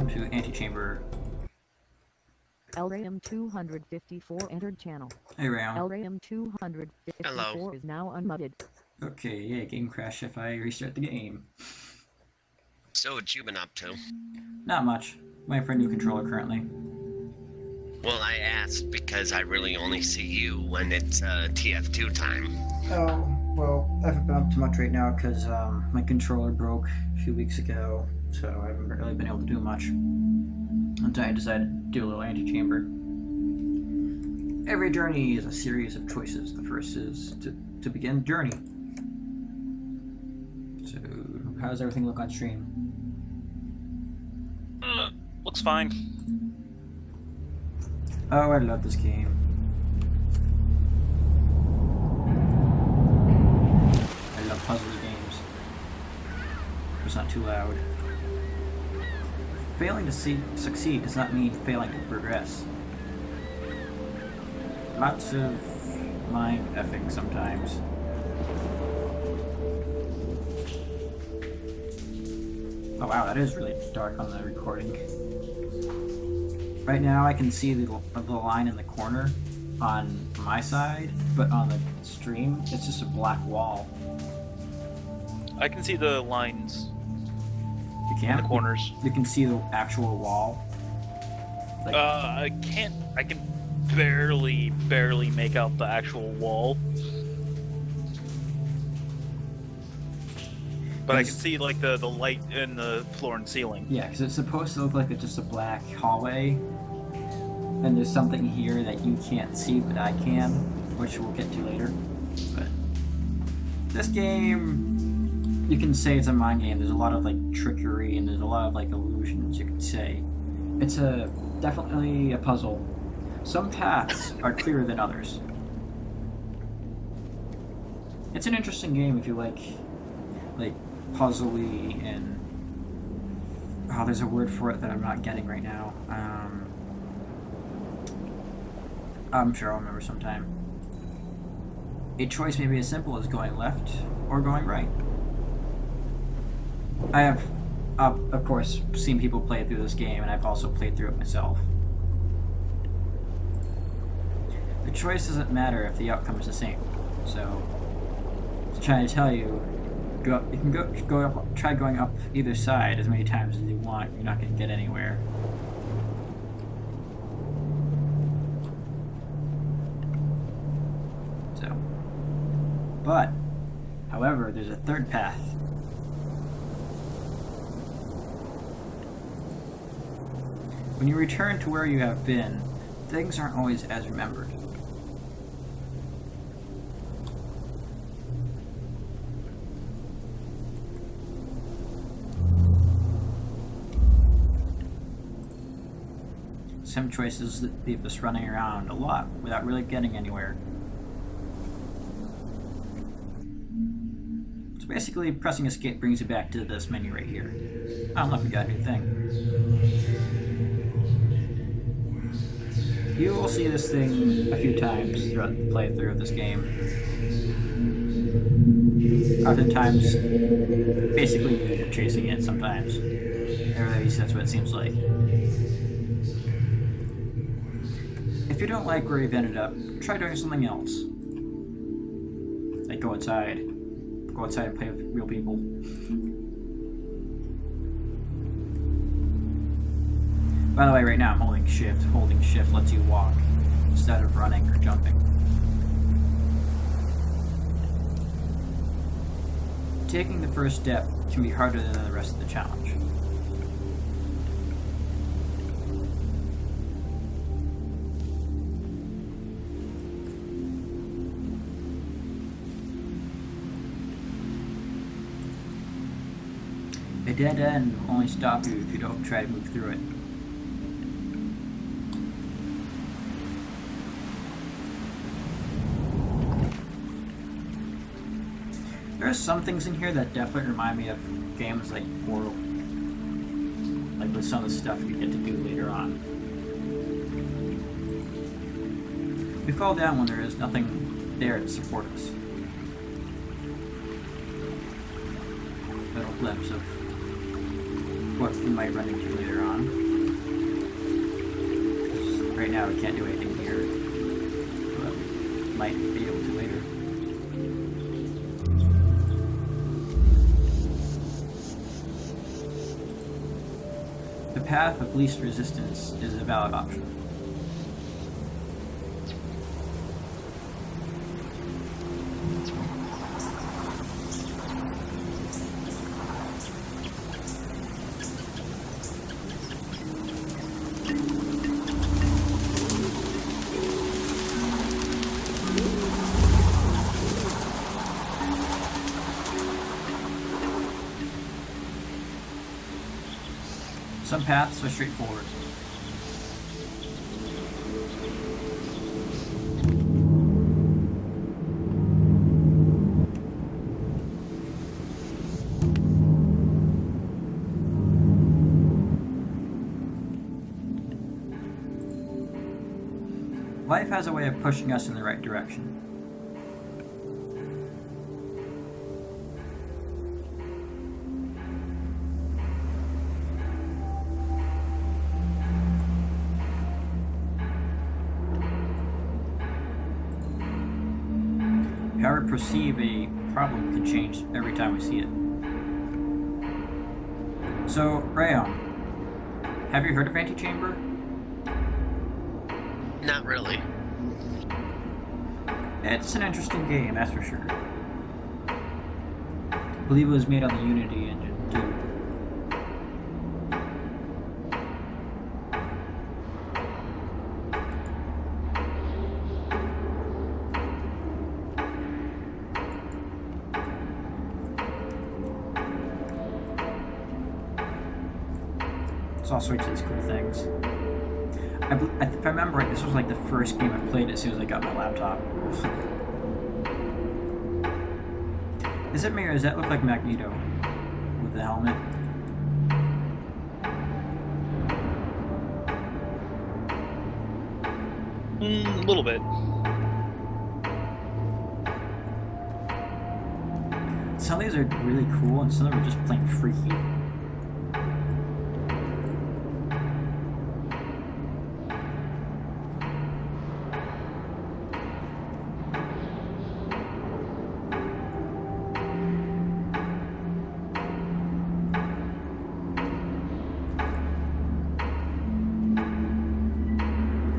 welcome to Antichamber. LRAM 254 entered channel. Hey, Ram. LRAM 254 Hello. is now unmuted. Okay, yeah, game crash if I restart the game. So what you been up to? Not much. Waiting for a new controller currently. Well, I asked because I really only see you when it's TF2 time. Oh, well, I haven't been up to much right now because my controller broke a few weeks ago, so I haven't really been able to do much until I decided to do a little Antichamber. Every journey is a series of choices. The first is to begin the journey. So, how does everything look on stream? Looks fine. Oh, I love this game. I love puzzle games. It's not too loud. Failing to succeed does not mean failing to progress. Lots of mind effing sometimes. Oh wow, that is really dark on the recording. Right now I can see the line in the corner on my side, but on the stream it's just a black wall. I can see the lines You can't? in the corners. You can see the actual wall? Like, I can't. I can barely make out the actual wall. But I can see like the light in the floor and ceiling. yeah, because it's supposed to look like it's just a black hallway, and there's something here that you can't see, but I can, which we'll get to later. But this game, you can say it's a mind game. There's a lot of like trickery and there's a lot of like illusions. You could say it's definitely a puzzle. Some paths are clearer than others. It's an interesting game if you like puzzly and there's a word for it that I'm not getting right now. I'm sure I'll remember sometime. A choice may be as simple as going left or going right. I have, of course, seen people play through this game, and I've also played through it myself. The choice doesn't matter if the outcome is the same. So, trying to tell you, you can go up, try going up either side as many times as you want. You're not going to get anywhere. So, but, however, there's a third path. When you return to where you have been, things aren't always as remembered. Some choices leave us running around a lot without really getting anywhere. So basically, pressing escape brings you back to this menu right here. I don't know if we got a new thing. You will see this thing a few times throughout the playthrough of this game. Oftentimes, basically you're chasing it sometimes. Or at least that's what it seems like. If you don't like where you've ended up, try doing something else. Like go outside. Go outside and play with real people. By the way, right now I'm holding shift. Holding shift lets you walk instead of running or jumping. Taking the first step can be harder than the rest of the challenge. A dead end will only stop you if you don't try to move through it. There are some things in here that definitely remind me of games like Portal. Like with some of the stuff you get to do later on. We fall down when there is nothing there to support us. Little glimpse of what we might run into later on. Right now we can't do anything here, but might be able to later. The path of least resistance is a valid option. Some paths are straightforward. Life has a way of pushing us in the right direction. How we perceive a problem can change every time we see it. So, Rayon, have you heard of Antichamber? Not really. It's an interesting game, that's for sure. I believe it was made on the Unity engine, too. There's all sorts of these cool things. If I remember right, this was like the first game I played as soon as I got my laptop. Is it me or does that look like Magneto with the helmet? A little bit. Some of these are really cool and some of them are just plain freaky.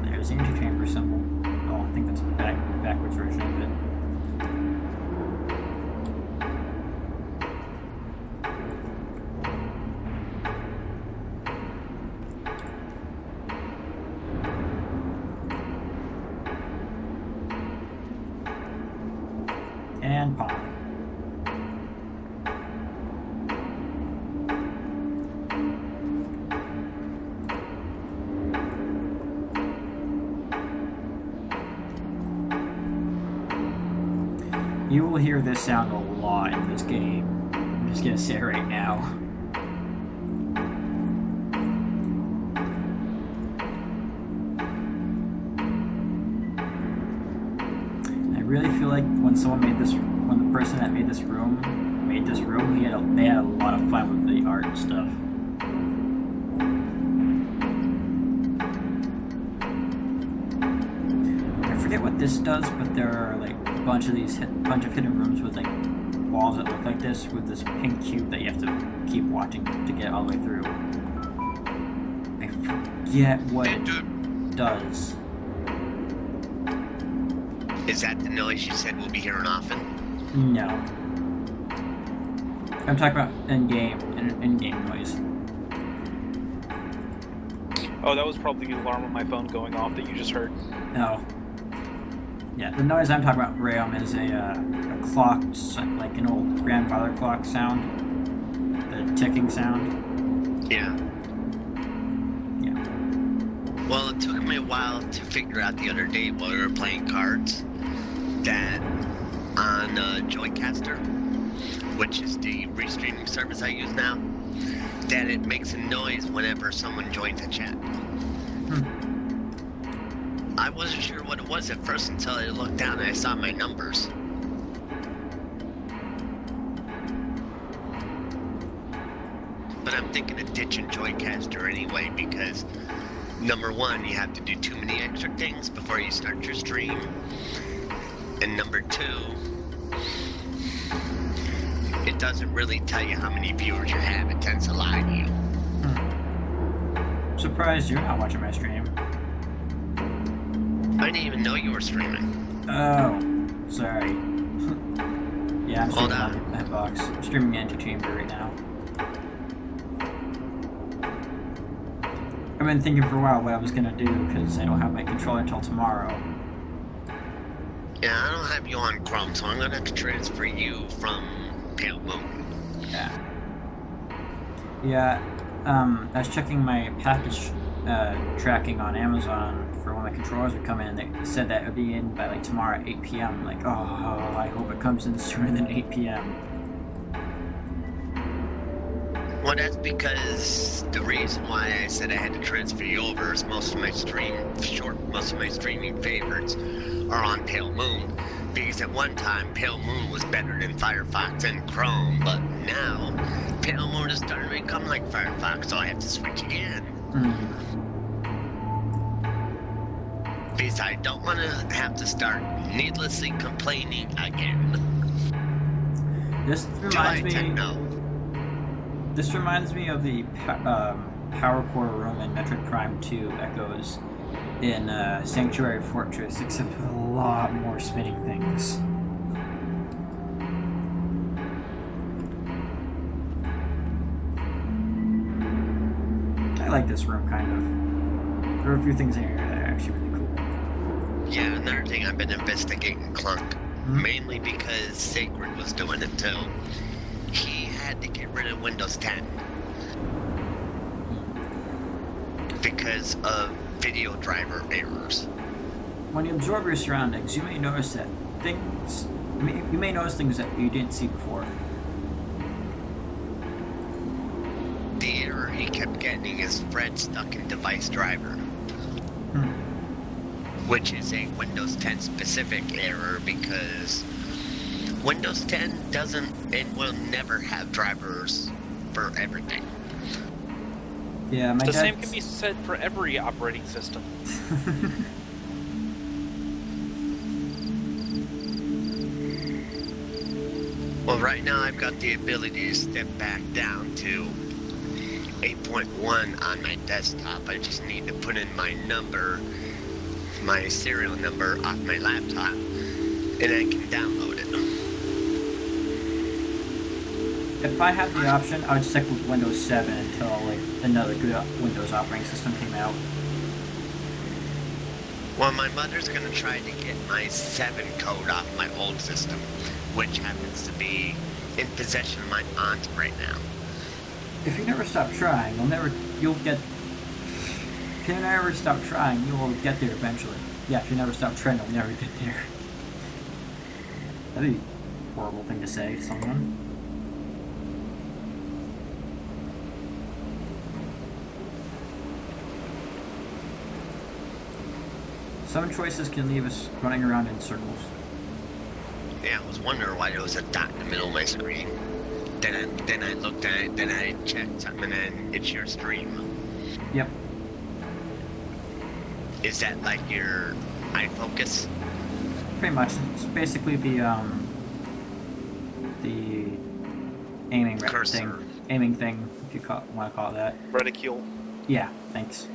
There's the Antichamber symbol. Oh, I think that's a backwards version of it. And pop. You will hear this sound a lot in this game. I'm just gonna say it right now. I really feel like when the person that made this room, they had a lot of fun with the art and stuff. I forget what this does, but there are like a bunch of hidden rooms with like walls that look like this with this pink cube that you have to keep watching to get all the way through. I forget what it does. Is that the noise you said we'll be hearing often? No. I'm talking about in-game noise. Oh, that was probably the alarm on my phone going off that you just heard. No. Yeah, the noise I'm talking about, Rayom, is a clock, like an old grandfather clock sound. The ticking sound. Yeah. Yeah. Well, it took me a while to figure out the other day while we were playing cards that on Joycaster, which is the restreaming service I use now, that it makes a noise whenever someone joins a chat. I wasn't sure what it was at first until I looked down and I saw my numbers. But I'm thinking of ditching Joycaster anyway because Number one, you have to do too many extra things before you start your stream. And number two, it doesn't really tell you how many viewers you have. It tends to lie to you. Surprised you're not watching my stream. I didn't even know you were streaming. Oh, sorry. Yeah, I'm Hold streaming on. on that box. I'm streaming Antichamber right now. I've been thinking for a while what I was gonna do because I don't have my controller until tomorrow. Yeah, I don't have you on Chrome, so I'm gonna have to transfer you from Pale Moon. Yeah. Yeah. I was checking my package tracking on Amazon for when my controllers would come in. They said that it would be in by like tomorrow at 8 p.m. I'm like, oh, I hope it comes in sooner than 8 p.m. Well, that's because the reason why I said I had to transfer you over is most of my streaming favorites are on Pale Moon. Because at one time, Pale Moon was better than Firefox and Chrome, but now, Pale Moon is starting to become like Firefox, so I have to switch again. Because I don't want to have to start needlessly complaining again. This reminds me of the Power Core room in Metroid Prime 2 Echoes in Sanctuary Fortress, except with a lot more spinning things. I like this room, kind of. There are a few things in here that are actually really cool. Yeah, another thing I've been investigating Clunk, mainly because Sacred was doing it too. He had to get rid of Windows 10 because of video driver errors. When you absorb your surroundings, you may notice things that you didn't see before. The error he kept getting is Fred stuck in device driver, which is a Windows 10 specific error because Windows 10 doesn't and will never have drivers for everything. Yeah, my The dad's... same can be said for every operating system. Well, right now I've got the ability to step back down to 8.1 on my desktop. I just need to put in my number, my serial number off my laptop, and I can download it. If I had the option, I would stick with Windows 7 until like another good Windows operating system came out. Well, my mother's gonna try to get my 7 code off my old system, which happens to be in possession of my aunt right now. If you never stop trying, you'll get... If you never stop trying, you will get there eventually. Yeah, if you never stop trying, you'll never get there. That'd be a horrible thing to say to someone. Some choices can leave us running around in circles. Yeah, I was wondering why there was a dot in the middle of my screen. Then I looked at it, then I checked something, and then it's your stream. Yep. Is that like your eye focus? Pretty much. It's basically the aiming Cursor. thing. Aiming thing, if you want to call it that. Reticule. Yeah, thanks.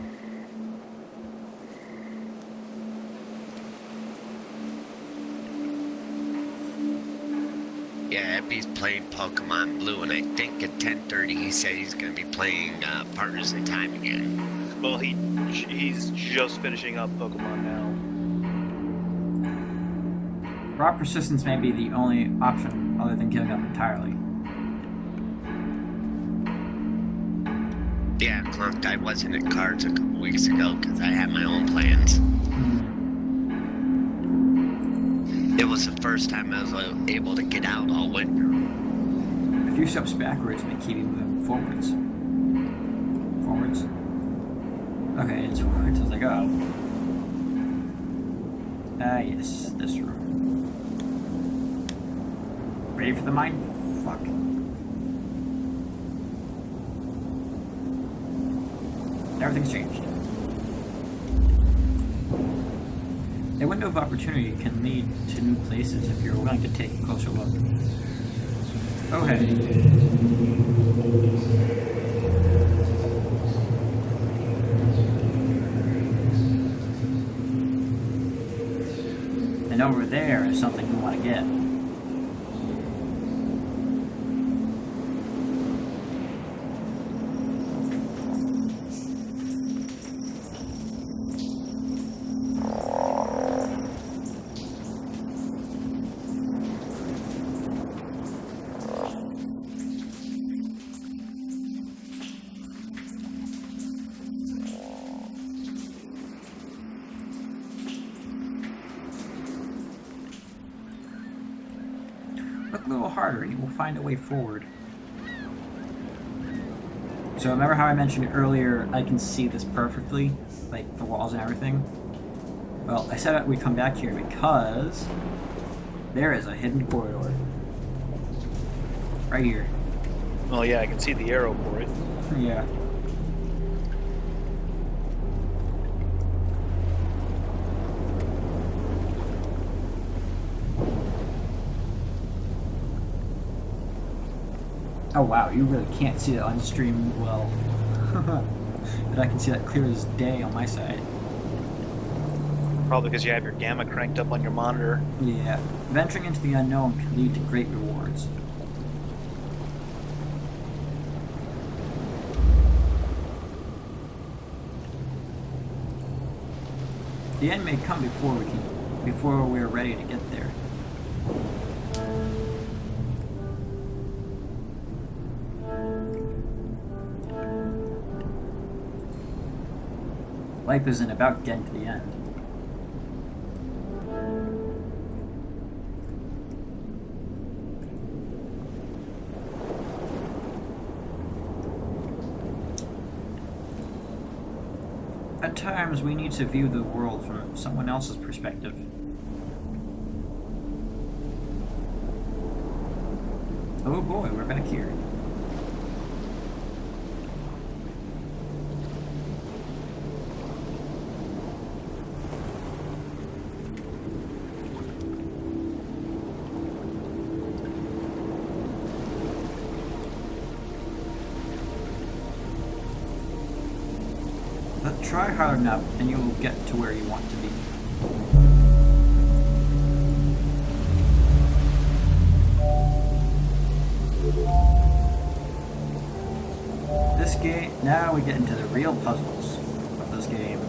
Yeah, Eppy's playing Pokemon Blue, and I think at 10:30 he said he's going to be playing Partners in Time again. Well, he's just finishing up Pokemon now. Raw persistence may be the only option other than giving up entirely. Yeah, Clunk, I wasn't at cards a couple weeks ago because I had my own plans. It was the first time I was able to get out all winter. A few steps backwards may keep you moving forwards. Forwards? Okay, it's forwards. I was like, oh. Ah, yes, this room. Ready for the mind fuck. Everything's changed. A window of opportunity can lead to new places if you're willing to take a closer look. Okay. And over there is something we want to get. Look a little harder, you will find a way forward. So remember how I mentioned earlier I can see this perfectly? Like the walls and everything? Well, I said we'd come back here because there is a hidden corridor. Right here. Oh yeah, I can see the arrow for it. Yeah. Oh wow, you really can't see that on stream well. But I can see that clear as day on my side. Probably because you have your gamma cranked up on your monitor. Yeah. Venturing into the unknown can lead to great rewards. The end may come before we're ready to get there. Life isn't about getting to the end. At times, we need to view the world from someone else's perspective. Oh boy, we're back here. But try hard enough and you will get to where you want to be. This game, now we get into the real puzzles of this game.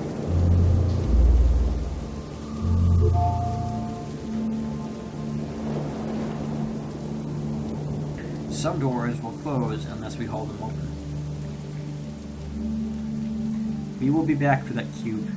Some doors will close unless we hold them open. We will be back for that cube.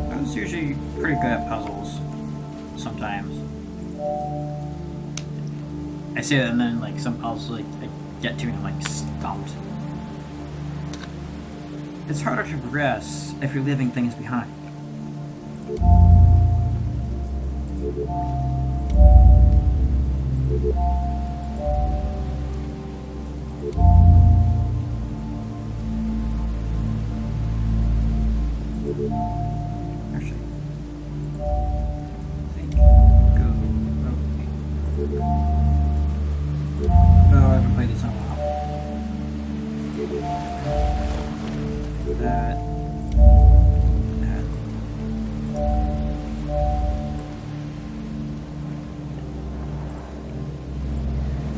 I was usually pretty good at puzzles. Sometimes. I say that and then like some puzzles like I get to and I'm like stumped. It's harder to progress if you're leaving things behind. Actually, I think go. Oh, I haven't played this in a while. That.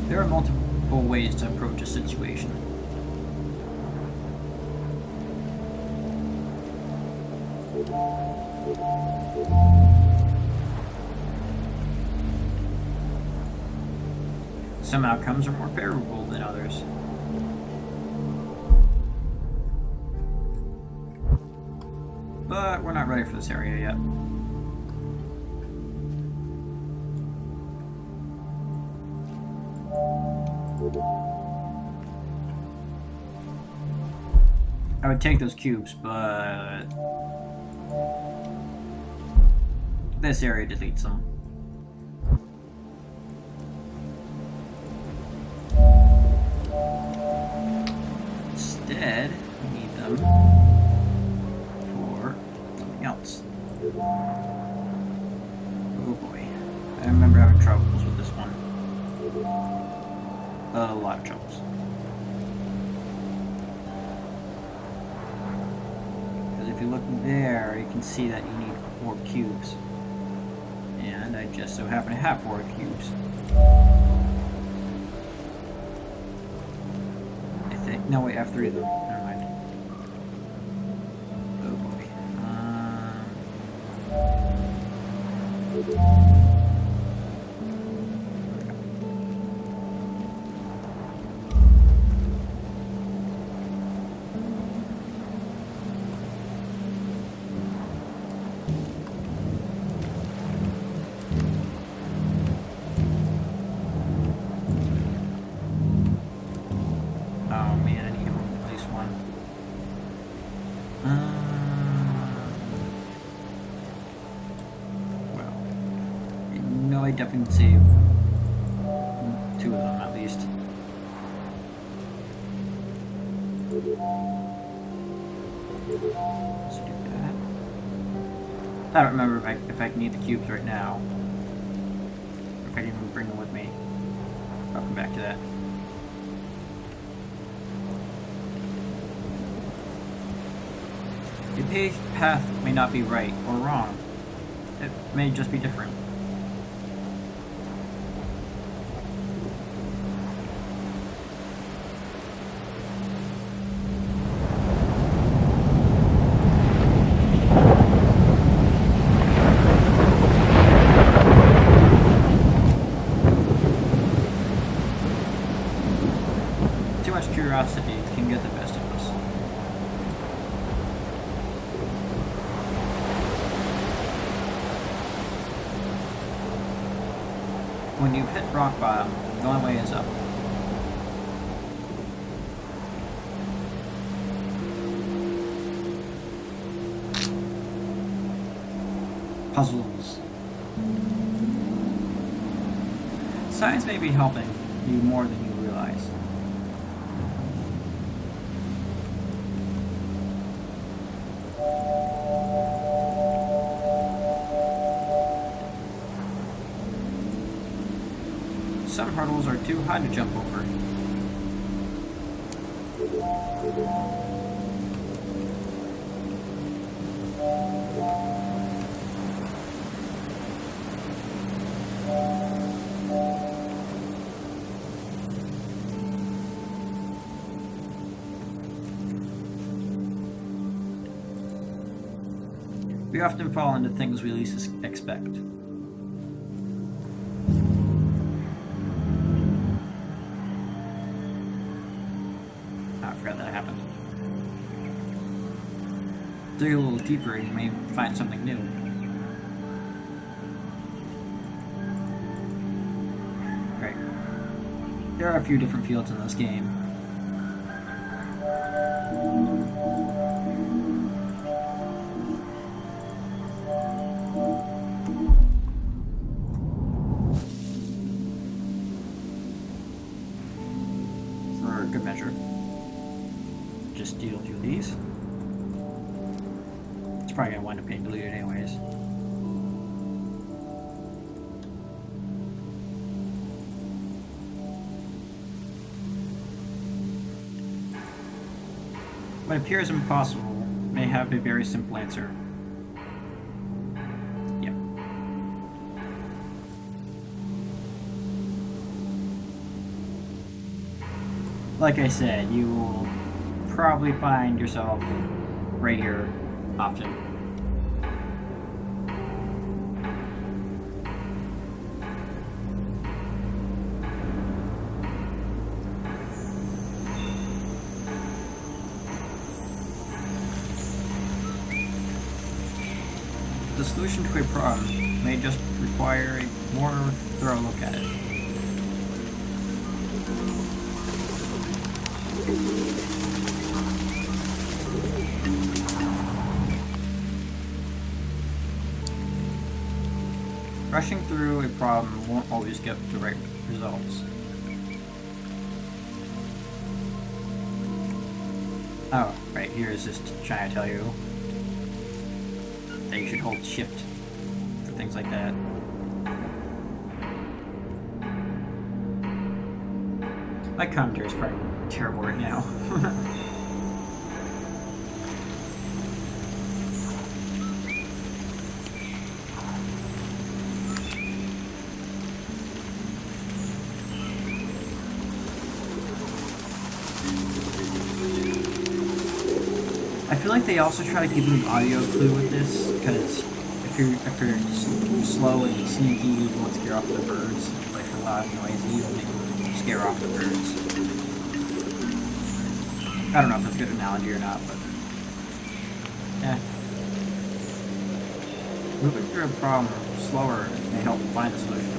There are multiple ways to approach a situation. Some outcomes are more favorable than others. but we're not ready for this area yet. I would take those cubes, but this area deletes them. Instead, we need them for something else. Oh boy. I remember having troubles with this one. A lot of troubles. Because if you look there, you can see that you need 4 cubes. And I just so happen to have 4 cubes. No, wait, I have 3 of them. Never mind. Oh boy. Oh man, I need to replace one. Well, no, I definitely save 2 of them at least. Let's do that. I don't remember if I can eat the cubes right now. If I can even bring them with me. I'll come back to that. The paved path may not be right or wrong. It may just be different. Too much curiosity can get the best of us. When you hit rock bottom, the only way is up. Puzzles. Science may be helping you more than you realize. Some hurdles are too high to jump over. We often fall into things we least expect. I forgot that happened. Dig a little deeper and you may find something new. Right. There are a few different fields in this game. For good measure. Just deal a few of these. It's probably gonna wind up getting deleted anyways. What appears impossible may have a very simple answer. Yep. Like I said, you will probably find yourself right here often. the solution to a problem may just require a more thorough look at it. Rushing through a problem won't always get the right results. Oh, right here is just trying to tell you that you should hold shift for things like that. My commentary is probably terrible right now. I feel like they also try to give you an audio clue with this, because if you're slow and sneaky, you won't scare off the birds. Like a loud noisy, you'll scare off the birds. I don't know if that's a good analogy or not, but yeah. Moving through a problem slower may help find the solution.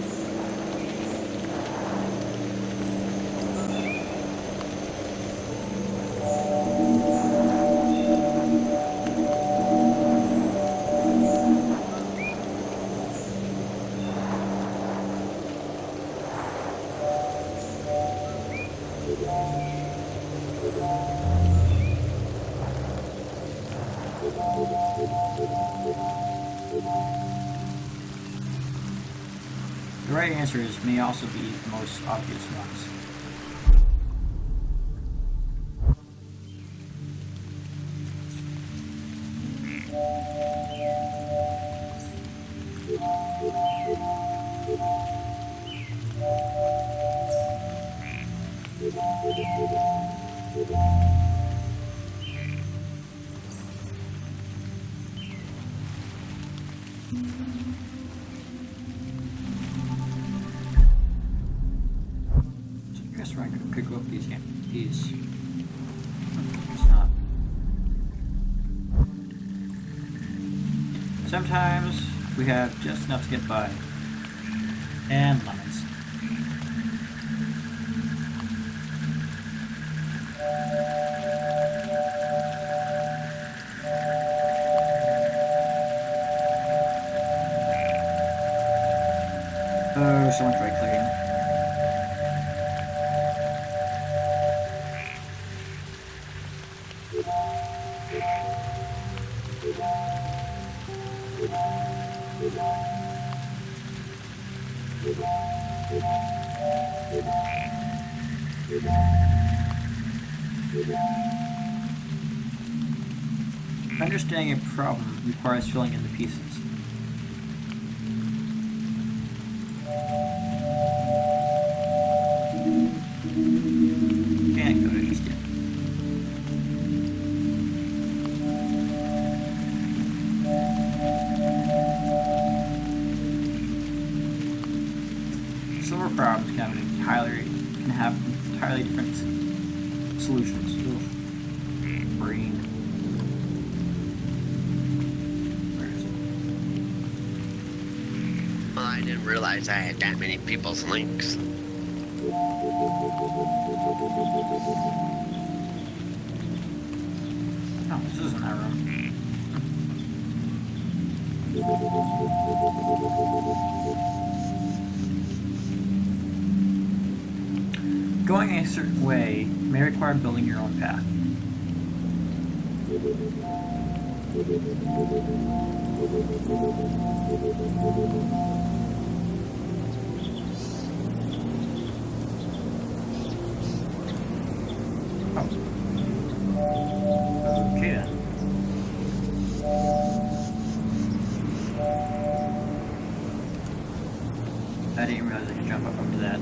The right answers may also be the most obvious ones. Could go up these. It's not. Sometimes we have just enough to get by. And lemons. Oh, so much right clicking. Understanding a problem requires filling in the pieces. Can't go to just yet. Silver problems can have entirely different solutions. Oof. Brain. Where is it? Well, I didn't realize I had that many people's links. Oh, this isn't that room. Going a certain way may require building your own path. Oh. Okay then. I didn't realize I could jump up to that.